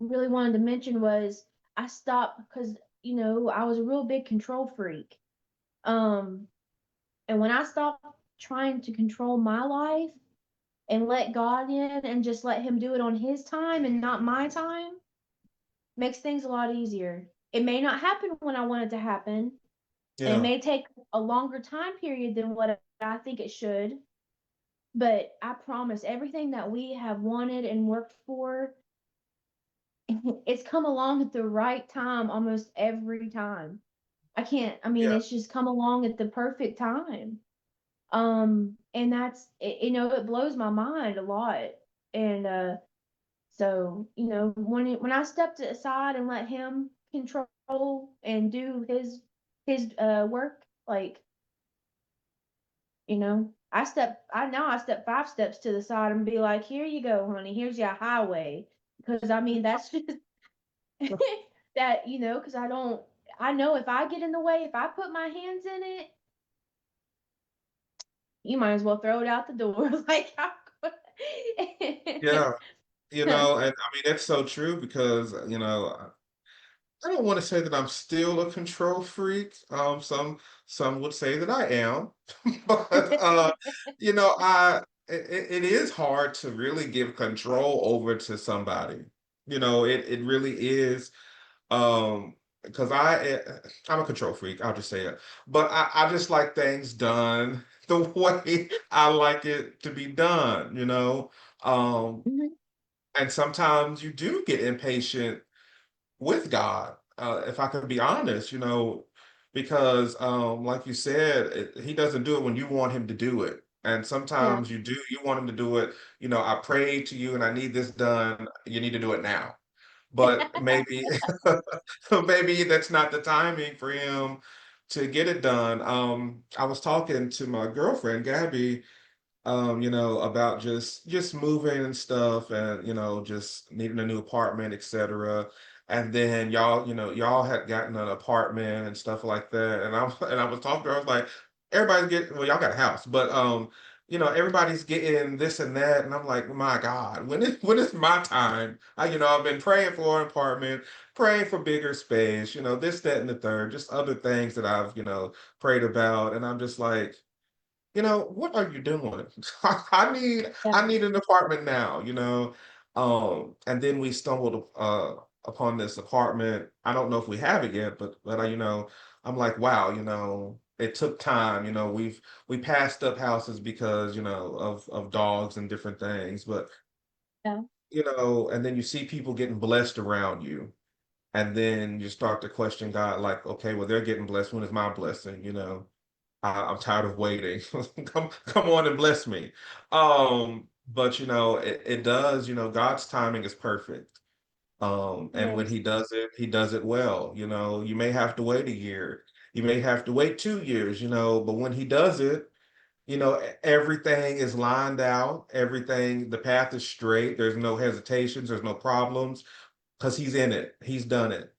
really wanted to mention was I stopped because, I was a real big control freak. Um, and when I stopped trying to control my life and let God in and just let him do it on his time and not my time, makes things a lot easier. It may not happen when I want it to happen, and it yeah, may take a longer time period than what I think it should, but I promise everything that we have wanted and worked for, it's come along at the right time almost every time. I mean, yeah, it's just come along at the perfect time. And it blows my mind a lot. And so, when I stepped aside and let him control and do his work, like, I step 5 steps to the side and be like, here you go, honey, here's your highway. Because I mean, that's just that, because I know if I get in the way, if I put my hands in it, you might as well throw it out the door. Like, yeah. And I mean that's so true because I don't want to say that I'm still a control freak. Some would say that I am, but it is hard to really give control over to somebody. It really is. Because I'm a control freak, I'll just say it. But I just like things done the way I like it to be done. Um, Mhm. and sometimes you do get impatient with God, if I can be honest, because like you said, he doesn't do it when you want him to do it. And Yeah. sometimes you want him to do it, I prayed to you and I need this done. You need to do it now. But maybe maybe that's not the timing for him to get it done. I was talking to my girlfriend, Gabby, about just moving and stuff and, just needing a new apartment, etc. And then y'all had gotten an apartment and stuff like that. And I was talking to her, I was like, everybody's getting, well, y'all got a house, but everybody's getting this and that. And I'm like, my God, when is my time? I've been praying for an apartment, praying for bigger space, this, that, and the third, just other things that I've, prayed about. And I'm just like, what are you doing? I need Yeah. I need an apartment now. And then we stumbled upon this apartment. I don't know if we have it yet, but I'm like, wow, it took time. We passed up houses because, of dogs and different things, but Yeah. and then you see people getting blessed around you. And then you start to question God, like, okay, well, they're getting blessed. When is my blessing? I'm tired of waiting. Come on and bless me. But it does, God's timing is perfect. And when Yes. he does it well. You may have to wait a year, you may have to wait 2 years, but when he does it, everything is lined out, the path is straight, there's no hesitations, there's no problems, because he's in it, he's done it.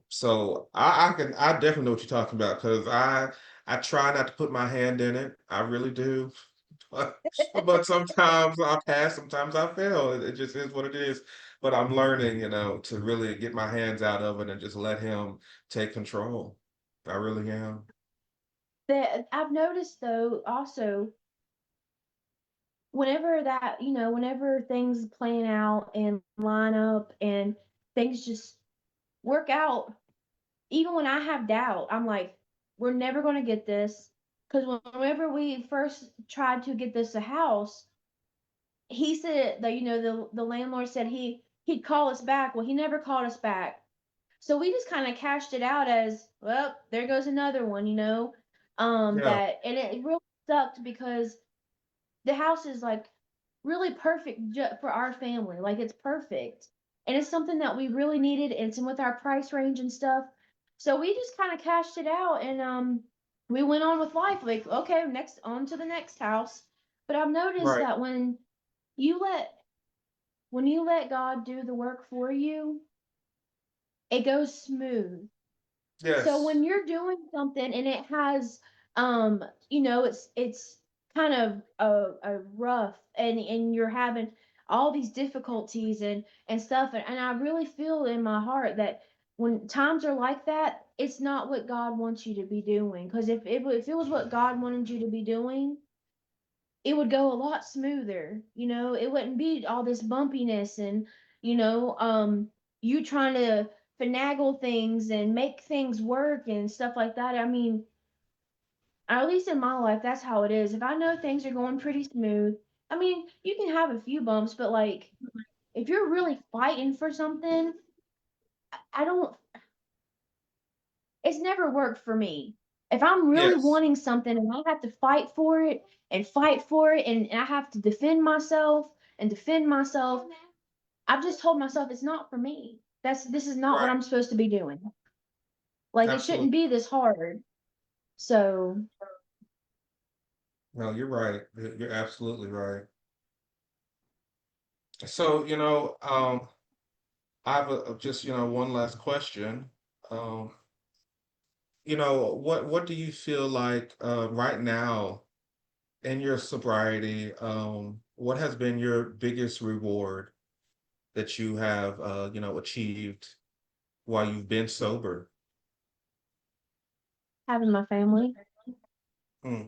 So I definitely know what you're talking about because I try not to put my hand in it. I really do. But sometimes I pass, sometimes I fail. It just is what it is. But I'm learning, to really get my hands out of it and just let him take control. I really am. That I've noticed though also whenever things plan out and line up and things just work out, even when I have doubt, I'm like, we're never going to get this. Because whenever we first tried to get this a house, he said that, the landlord said he'd call us back. Well, he never called us back. So we just kind of cashed it out as, well, there goes another one, Yeah, and it really sucked because the house is like really perfect for our family. Like it's perfect. And it's something that we really needed. And it's in with our price range and stuff. So we just kind of cashed it out and we went on with life. Like, okay, next on to the next house. But I've noticed right. that you let when you let God do the work for you, it goes smooth. So Yes. when you're doing something and it has, it's kind of a rough and you're having all these difficulties and stuff, and I really feel in my heart that when times are like that, it's not what God wants you to be doing. Because if it was what God wanted you to be doing, it would go a lot smoother. It wouldn't be all this bumpiness and you know, um, you trying to finagle things and make things work and stuff like that. I mean, at least in my life, that's how it is. If I know things are going pretty smooth, I mean, you can have a few bumps, but like if you're really fighting for something, I don't, it's never worked for me. If I'm really Yes. wanting something and I have to fight for it and I have to defend myself, I've just told myself it's not for me. This is not what Right. I'm supposed to be doing. Like it shouldn't Absolutely. be this hard. So No, you're right. You're absolutely right. So, I have just, one last question. Um, what do you feel like right now in your sobriety, what has been your biggest reward that you have achieved while you've been sober? having my family, Hmm.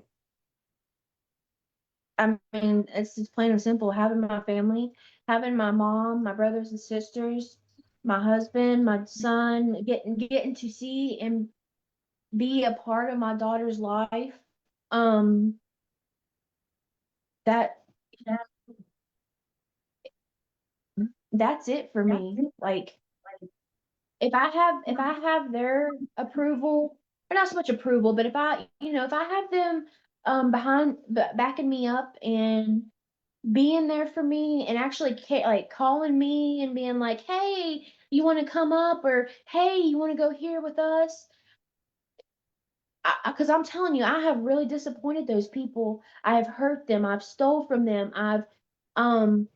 I mean, it's just plain and simple. Having my family, having my mom, my brothers and sisters, my husband, my son, getting to see and be a part of my daughter's life. Um, that that's it for me. Like if I have their approval, or not so much approval, but if I have them backing me up and being there for me and actually like calling me and being like, "Hey, you want to come up?" or "Hey, you want to go here with us?" Because I'm telling you, I have really disappointed those people. I have hurt them. I've stole from them. Um,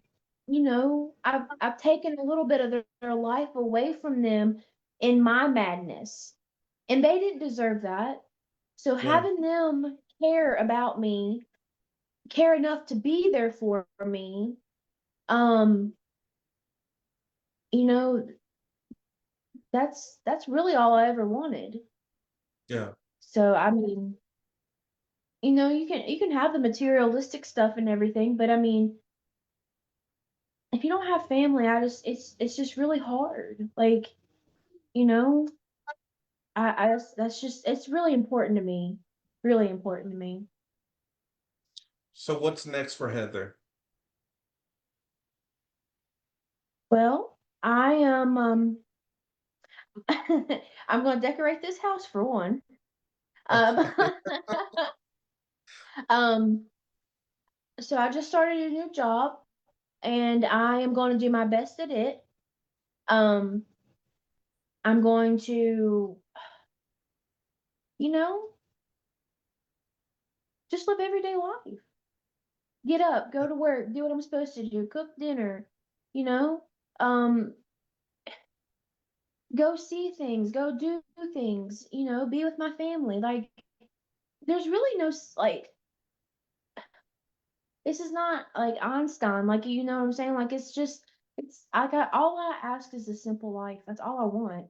I've taken a little bit of their life away from them in my madness, and they didn't deserve that. So Yeah. having them care about me, care enough to be there for me, um, you know, that's really all I ever wanted. Yeah. So I mean, you can have the materialistic stuff and everything, but I mean, if you don't have family, it's just really hard. Like, you know, that's just it's really important to me. Really important to me. So what's next for Heather? Well, I am I'm gonna decorate this house for one. Um Okay. um so I just started a new job and I am going to do my best at it. Um I'm going to, you know, just live everyday life. Get up, go to work, do what I'm supposed to do, cook dinner, you know, um, go see things, go do things, be with my family. Like, there's really no, like, this is not like Einstein, like, you know what I'm saying? Like, it's just, I got, all I ask is a simple life. That's all I want.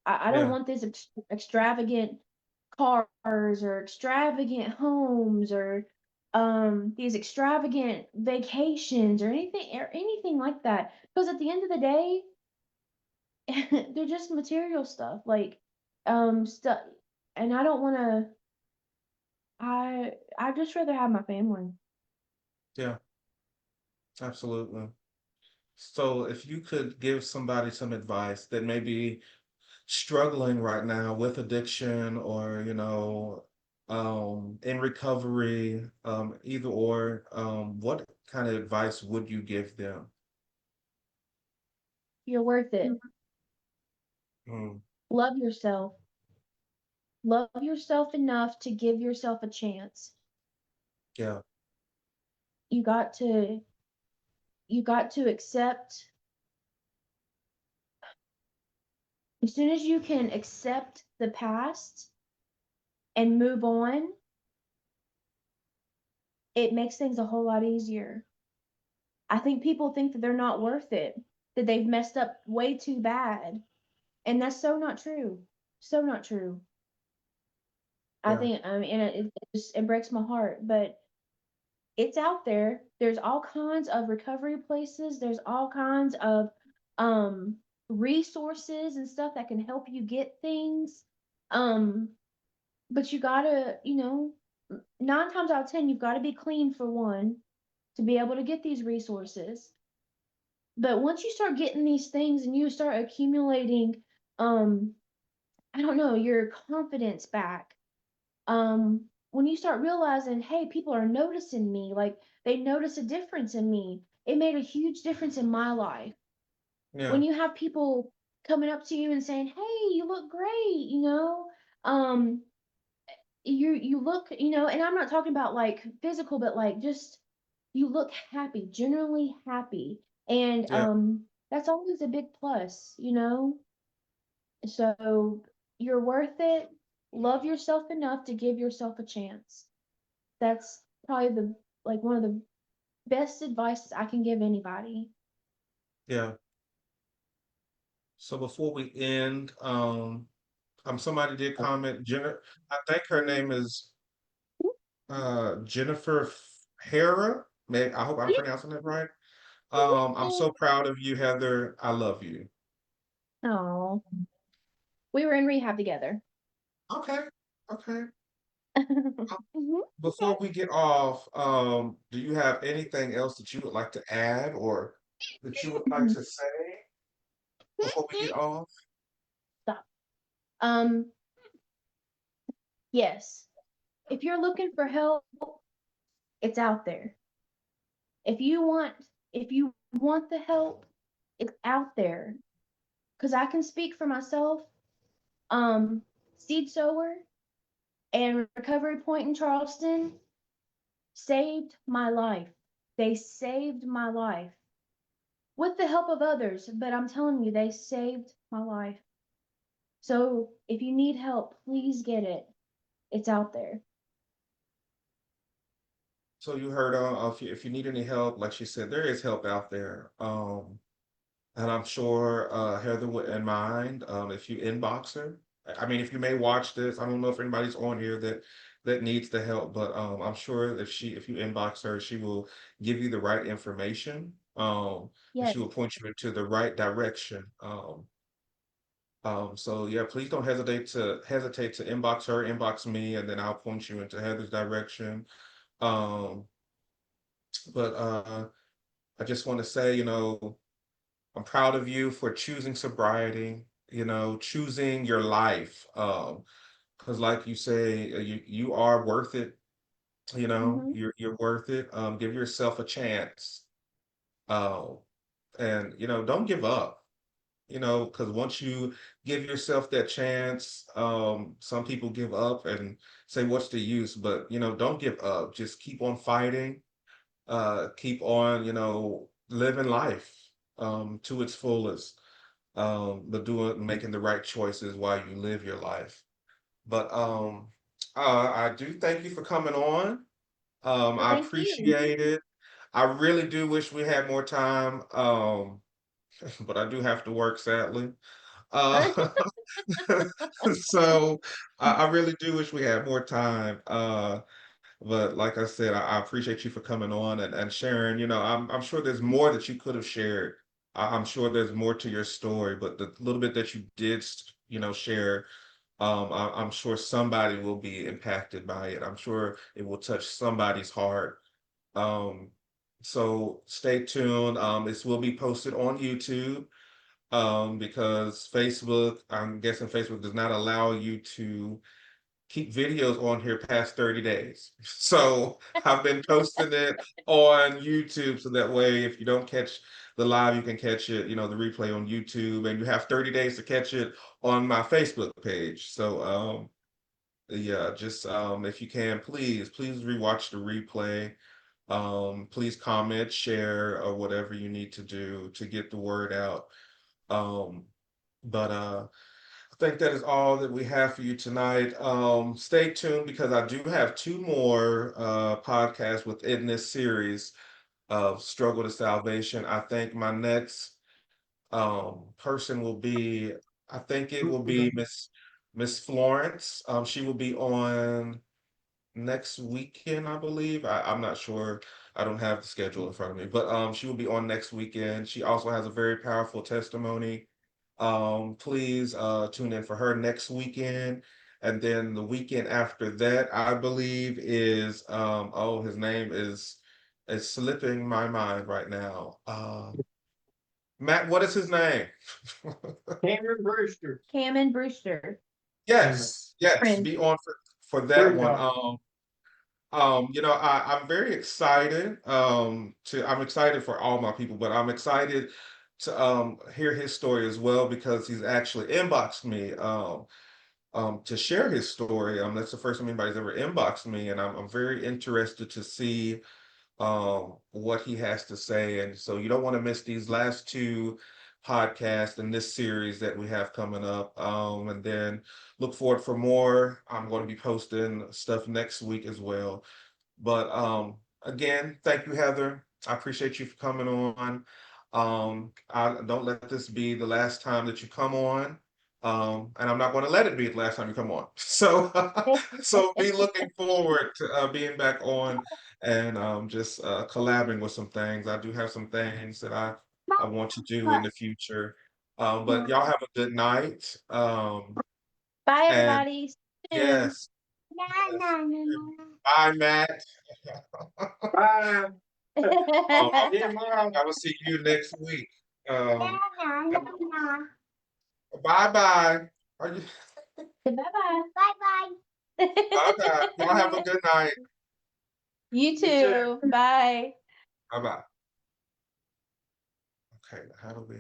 I don't Yeah, want this extravagant cars or extravagant homes or these extravagant vacations or anything like that. Because at the end of the day, they're just material stuff, like stuff, and I don't want to. I just rather have my family. yeah, absolutely. So if you could give somebody some advice that may be struggling right now with addiction or, in recovery, either or, what kind of advice would you give them? You're worth it. Mm, Love yourself. Love yourself enough to give yourself a chance. yeah, You got to accept, as soon as you can accept the past and move on, it makes things a whole lot easier. I think people think that they're not worth it, that they've messed up way too bad, and that's so not true. So not true. I yeah, think, I mean, and it breaks my heart, but it's out there. There's all kinds of recovery places. There's all kinds of um resources and stuff that can help you get things. Um, but you gotta, 9 times out of 10, you've got to be clean for one to be able to get these resources. But once you start getting these things and you start accumulating, um, I don't know, your confidence back, when you start realizing, hey, people are noticing me, like they notice a difference in me. It made a huge difference in my life. yeah, When you have people coming up to you and saying, hey, you look great, um, you look, and I'm not talking about like physical, but like just you look happy, generally happy. And yeah, that's always a big plus. So you're worth it. Love yourself enough to give yourself a chance. That's probably one of the best advice I can give anybody. yeah. So before we end, somebody did comment, I think her name is Jennifer Hera. I hope I'm pronouncing that right. I'm so proud of you, Heather. I love you. Oh, we were in rehab together. Okay, okay. Mhm. Before we get off, do you have anything else that you would like to add or that you would like to say before we get off? Stop. Um, yes. If you're looking for help, it's out there. If you want, if you want the help, it's out there. Because I can speak for myself. Seed Sower and Recovery Point in Charleston saved my life. They saved my life with the help of others, but I'm telling you, they saved my life. So if you need help, please get it. It's out there. So you heard if you need any help, like she said, there is help out there. And I'm sure Heather wouldn't mind if you inbox her. I mean, if you may watch this, I don't know if anybody's on here that needs the help, but I'm sure if you inbox her, she will give you the right information. And Yes, she will point you into the right direction. So yeah, please don't hesitate to inbox her, inbox me, and then I'll point you into Heather's direction. Um, but I just want to say, I'm proud of you for choosing sobriety, choosing your life. Because like you say, you are worth it, hmm you're worth it. Give yourself a chance. Uh, and don't give up, because once you give yourself that chance, some people give up and say, what's the use? But don't give up. Just keep on fighting, keep on, living life to its fullest. But making the right choices while you live your life. But I do thank you for coming on. Well, I thank you. appreciate it. I really do wish we had more time, but I do have to work, sadly. Uh, so I really do wish we had more time. But like I said, I appreciate you for coming on and sharing. You know, I'm sure there's more that you could have shared. I'm sure there's more to your story, but the little bit that you did, you know, share, I'm sure somebody will be impacted by it. I'm sure it will touch somebody's heart. Um, so stay tuned. This will be posted on YouTube, because Facebook, I'm guessing Facebook does not allow you to keep videos on here past 30 days. So I've been posting it on YouTube so that way if you don't catch the live, you can catch it, you know, the replay on YouTube, and you have 30 days to catch it on my Facebook page. So yeah, just if you can, please rewatch the replay. Please comment, share, or whatever you need to do to get the word out. Um, but I think that is all that we have for you tonight. Stay tuned because I do have two more podcasts within this series of Struggle to Salvation. I think my next person will be, I think it will be Miss Florence. She will be on next weekend, I believe. I'm not sure. I don't have the schedule in front of me, but she will be on next weekend. She also has a very powerful testimony. Please tune in for her next weekend. And then the weekend after that, I believe is oh, his name is slipping my mind right now. Matt, what is his name? Cameron Brewster. Cam Brewster. Yes, Friend. be on for that Great one. dog. You know, I'm very excited. I'm excited for all my people, but I'm excited to hear his story as well because he's actually inboxed me to share his story. That's the first time anybody's ever inboxed me, and I'm very interested to see what he has to say. And so you don't want to miss these last two podcasts in this series that we have coming up. And then look forward for more. I'm going to be posting stuff next week as well. But again, thank you, Heather. I appreciate you for coming on. I don't let this be the last time that you come on. And I'm not going to let it be the last time you come on. So, so be looking forward to being back on and just collabing with some things. I do have some things that I want to do in the future. But y'all have a good night. Bye, And everybody. See you soon. yes, yes. Bye, Matt. Bye. Um, See you tomorrow. I will see you next week. Bye bye. Are you Bye-bye. Bye-bye. bye bye? Y'all have a good night. You You too. too. Bye. Bye bye. Okay, how do we?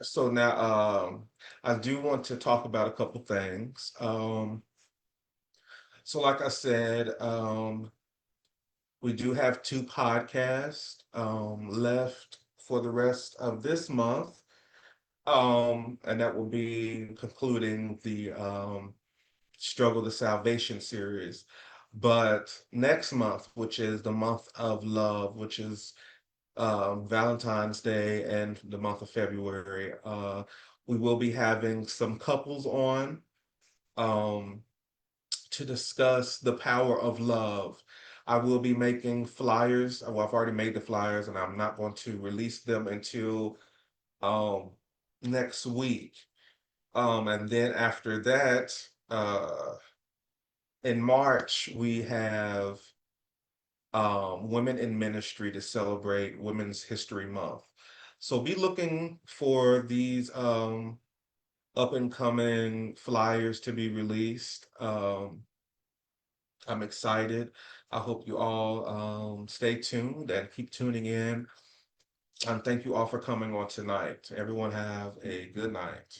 So now, I do want to talk about a couple things. So like I said, we do have two podcasts left for the rest of this month. And that will be concluding the Struggle to Salvation series. But next month, which is the month of love, which is Valentine's Day and the month of February, we will be having some couples on um, to discuss the power of love. I will be making flyers. Well, I've already made the flyers, and I'm not going to release them until um, next week. And then after that, in March, we have Women in Ministry to celebrate Women's History Month. So be looking for these up and coming flyers to be released. I'm excited. I hope you all stay tuned and keep tuning in. And thank you all for coming on tonight. Everyone have a good night.